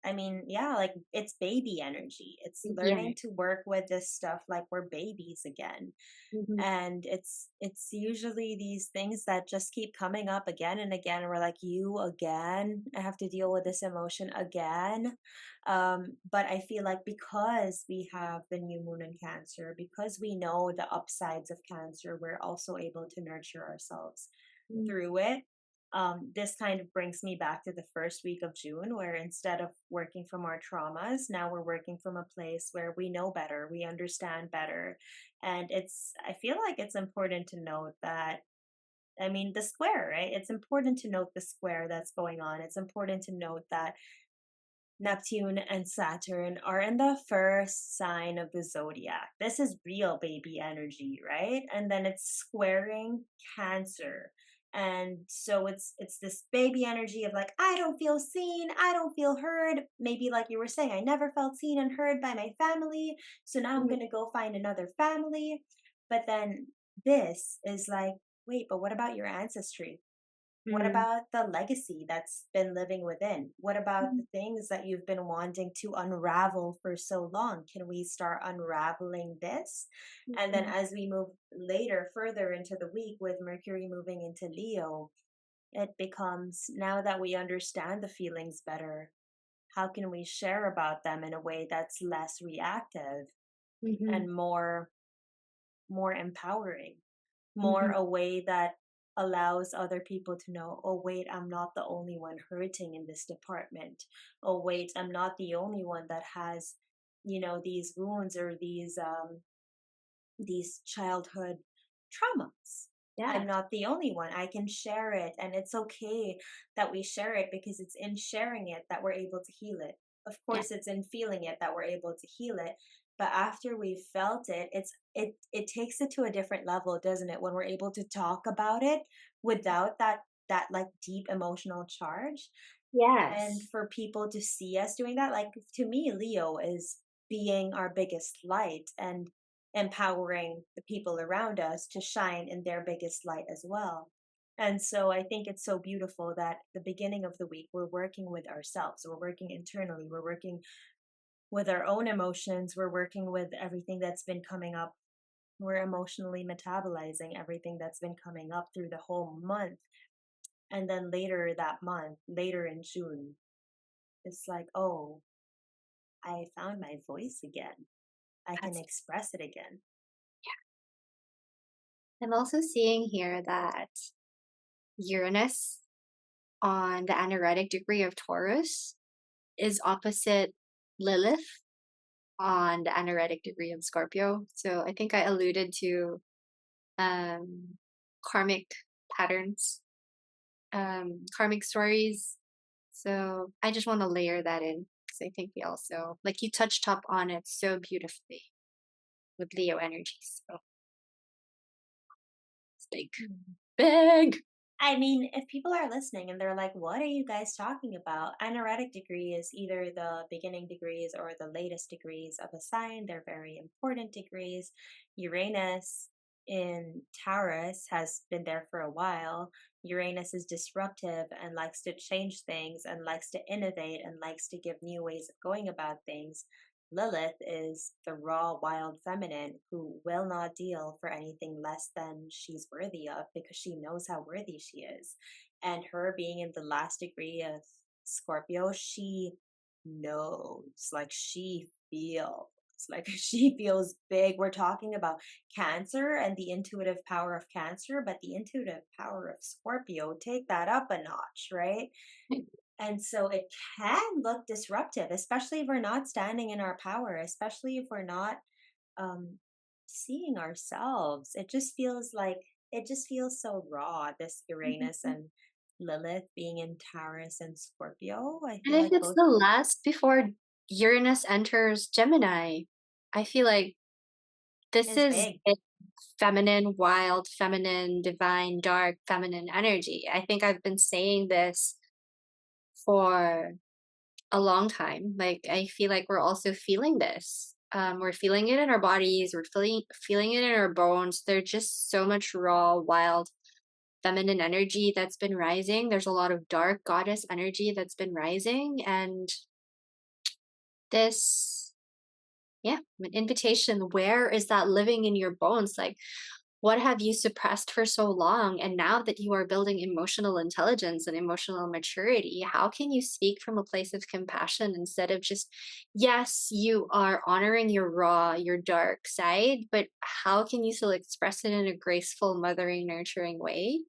I mean, yeah, like it's baby energy. It's Yeah. learning to work with this stuff like we're babies again. Mhm, And it's usually these things that just keep coming up again and again. And we're like, you again, I have to deal with this emotion again. But I feel like because we have the new moon in Cancer, because we know the upsides of Cancer, we're also able to nurture ourselves mm, through it. This kind of brings me back to the first week of June, where instead of working from our traumas, now we're working from a place where we know better, we understand better. And I feel like it's important to note that, I mean, the square, right? It's important to note the square that's going on. It's important to note that Neptune and Saturn are in the first sign of the zodiac. This is real baby energy, right? And then it's squaring Cancer. And so it's this baby energy of like, I don't feel seen, I don't feel heard. Maybe like you were saying, I never felt seen and heard by my family. So now I'm mhm, going to go find another family. But then this is like, wait, but what about your ancestry? What mm, about the legacy that's been living within? What about mm, the things that you've been wanting to unravel for so long? Can we start unraveling this? And then mhm, as we move later, further into the week with Mercury moving into Leo, it becomes now that we understand the feelings better, how can we share about them in a way that's less reactive mhm, and more empowering? More mhm, a way that allows other people to know, oh, wait, I'm not the only one hurting in this department. Oh, wait, I'm not the only one that has, these wounds or these childhood traumas. I'm yeah, not the only one. I can share it. And it's okay that we share it because it's in sharing it that we're able to heal it. Of yeah, course, it's in feeling it that we're able to heal it. But after we've felt it, it takes it to a different level, doesn't it? When we're able to talk about it without that like deep emotional charge, and yes, for people to see us doing that, like to me, Leo is being our biggest light and empowering the people around us to shine in their biggest light as well. And so I think it's so beautiful that the beginning of the week we're working with ourselves, we're working internally, we're working with our own emotions, we're working with everything that's been coming up, we're emotionally metabolizing everything that's been coming up through the whole month. And then later that month, later in June, it's like, oh, I found my voice again. I can that's express it again. I'm also seeing here that Uranus on the anaretic degree of Taurus is opposite Lilith on the anaretic degree of Scorpio. So I think I alluded to um, karmic patterns, karmic stories. So I just want to layer that in because I think we also, like you touched up on it so beautifully with Leo energy. So it's big, Mm. big. I mean, if people are listening and they're like, what are you guys talking about? Anaretic degree is either the beginning degrees or the latest degrees of a sign. They're very important degrees. Uranus in Taurus has been there for a while. Uranus is disruptive and likes to change things and likes to innovate and likes to give new ways of going about things. Lilith is the raw, wild feminine who will not deal for anything less than she's worthy of because she knows how worthy she is. And her being in the last degree of Scorpio, she knows, like she feels. Like she feels big. We're talking about Cancer and the intuitive power of Cancer, but the intuitive power of Scorpio, take that up a notch, right? And so it can look disruptive, especially if we're not standing in our power, especially if we're not um, seeing ourselves. It just feels so raw, this Uranus Mhm. and Lilith being in Taurus and Scorpio. I And feel if like it's both the last before Uranus enters Gemini, I feel like this is is big. it feminine, wild, feminine, divine, dark, feminine energy. I think I've been saying this for a long time. Like I feel like we're also feeling this. We're feeling it in our bodies. We're feeling it in our bones. There's just so much raw, wild, feminine energy that's been rising. There's a lot of dark goddess energy that's been rising, and this, yeah, an invitation. Where is that living in your bones? Like, what have you suppressed for so long? And now that you are building emotional intelligence and emotional maturity, how can you speak from a place of compassion instead of just, yes, you are honoring your raw, your dark side, but how can you still express it in a graceful, mothering, nurturing way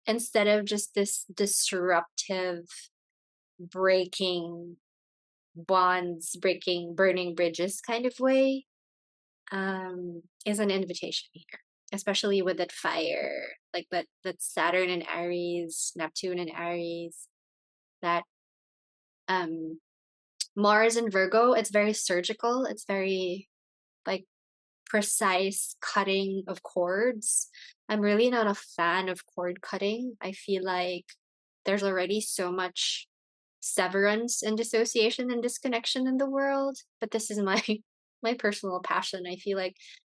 instead of just this disruptive, breaking bonds, breaking, burning bridges kind of way? Is an invitation here, especially with that fire, like that Saturn and Aries, Neptune and Aries, that um Mars and Virgo. It's very surgical. It's very like precise cutting of chords. I'm really not a fan of chord cutting. I feel like there's already so much severance and dissociation and disconnection in the world, but this is my my personal passion. I feel like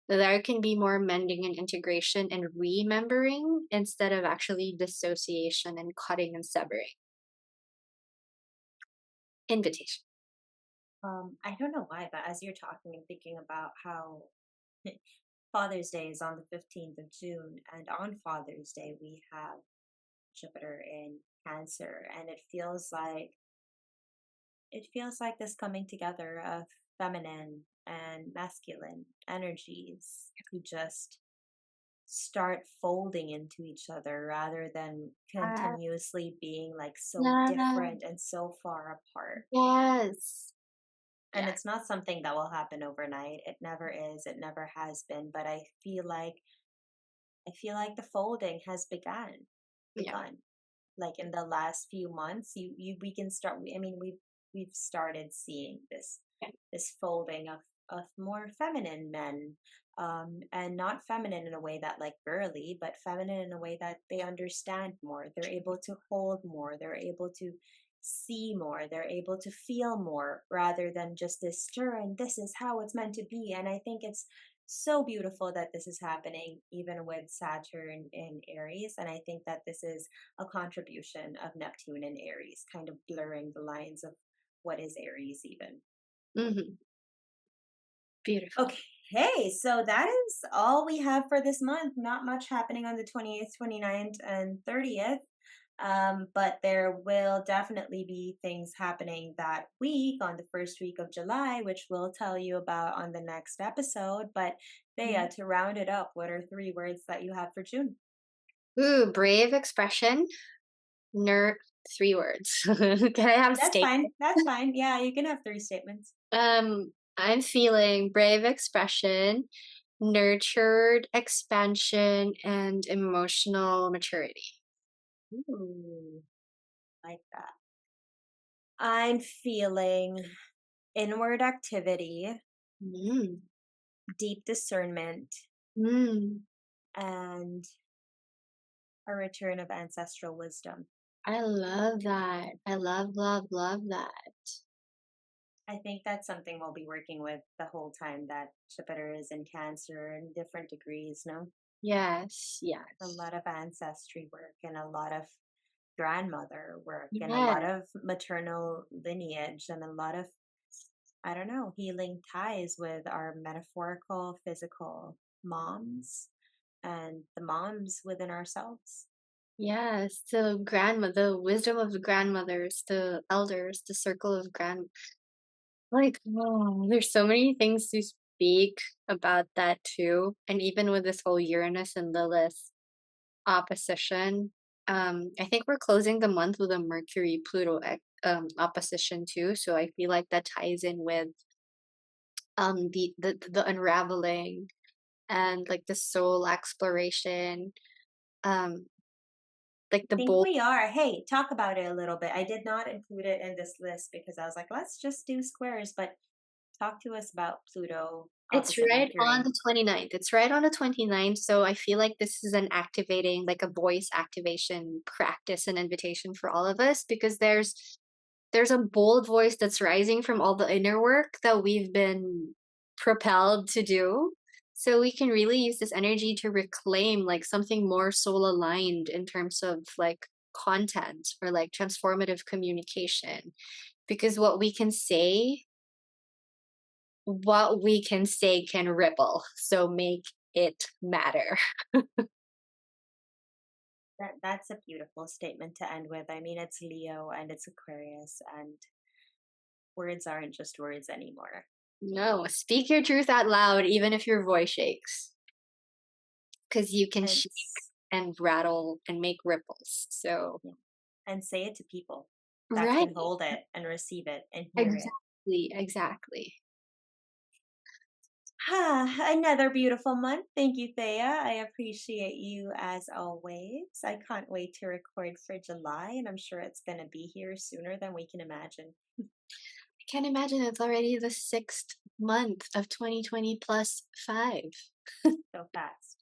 there can be more mending and integration and remembering instead of actually dissociation and cutting and severing. Invitation. I don't know why, but as you're talking, I'm thinking about how Father's Day is on the 15th of June, and on Father's Day, we have Jupiter in Cancer, and it feels like this coming together of feminine and masculine energies to just start folding into each other rather than Uh, continuously being like so yeah. different and so far apart. Yes. And Yeah. it's not something that will happen overnight. It never is. It never has been. But I feel like the folding has Yeah. begun. Like in the last few months, we can start. I mean, we've started seeing this folding of more feminine men, and not feminine in a way that like girly, but feminine in a way that they understand more. They're able to hold more. They're able to see more. They're able to feel more rather than just this stir and this is how it's meant to be. And I think it's so beautiful that this is happening even with Saturn in Aries. And I think that this is a contribution of Neptune and Aries, kind of blurring the lines of what is Aries even. Hmm. Beautiful. Okay, so that is all we have for this month. Not much happening on the 28th, 29th, and 30th. But there will definitely be things happening that week on the first week of July, which we'll tell you about on the next episode. But Thea, Mhm. to round it up, what are three words that you have for June? Ooh, brave expression. Nerd. Three words. Can I have a That's statement? fine. That's fine. Yeah, you can have three statements. I'm feeling brave expression, nurtured expansion, and emotional maturity. Ooh, like that. I'm feeling inward activity, Mm. deep discernment, Mm. and a return of ancestral wisdom. I love that. I love, love, love that. I think that's something we'll be working with the whole time that Jupiter is in Cancer in different degrees, no? Yes, A yes. lot of ancestry work and a lot of grandmother work and a Yeah, lot of maternal lineage and a lot of, I don't know, healing ties with our metaphorical, physical moms and the moms within ourselves. yes. The grandma, the wisdom of the grandmothers, the elders, the circle of like, oh, there's so many things to speak about that too. And even with this whole Uranus and Lilith opposition, I think we're closing the month with a Mercury Pluto opposition too. So I feel like that ties in with the unraveling and like the soul exploration, um, like the Think bold. we are. Hey, talk about it a little bit. I did not include it in this list because I was like, let's just do squares, but talk to us about Pluto It's opposite right on Mercury. the 29th. It's right on the 29th. So I feel like this is an activating, like a voice activation practice and invitation for all of us because there's a bold voice that's rising from all the inner work that we've been propelled to do. So we can really use this energy to reclaim like something more soul aligned in terms of like content or like transformative communication. Because what we can say can ripple. So make it matter. That's a beautiful statement to end with. I mean, it's Leo and it's Aquarius, and words aren't just words anymore. No, speak your truth out loud, even if your voice shakes, because you can And shake and rattle and make ripples. So, yeah, and say it to people that right. can hold it and receive it and hear it. Exactly. Exactly. Another beautiful month. Thank you, Thea. I appreciate you as always. I can't wait to record for July, and I'm sure it's going to be here sooner than we can imagine. I can't imagine it's already the sixth month of 2020 plus five. So fast.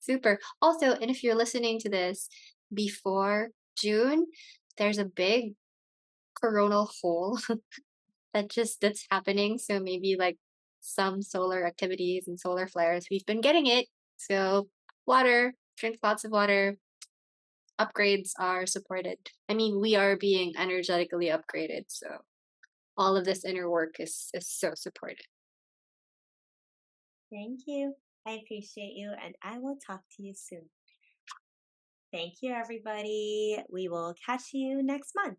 Super. Also, and if you're listening to this before June, there's a big coronal hole that's happening. So maybe like some solar activities and solar flares. We've been getting it. So water, drink lots of water. Upgrades are supported. I mean, we are being energetically upgraded. So all of this inner work is so supported. Thank you. I appreciate you, and I will talk to you soon. Thank you, everybody. We will catch you next month.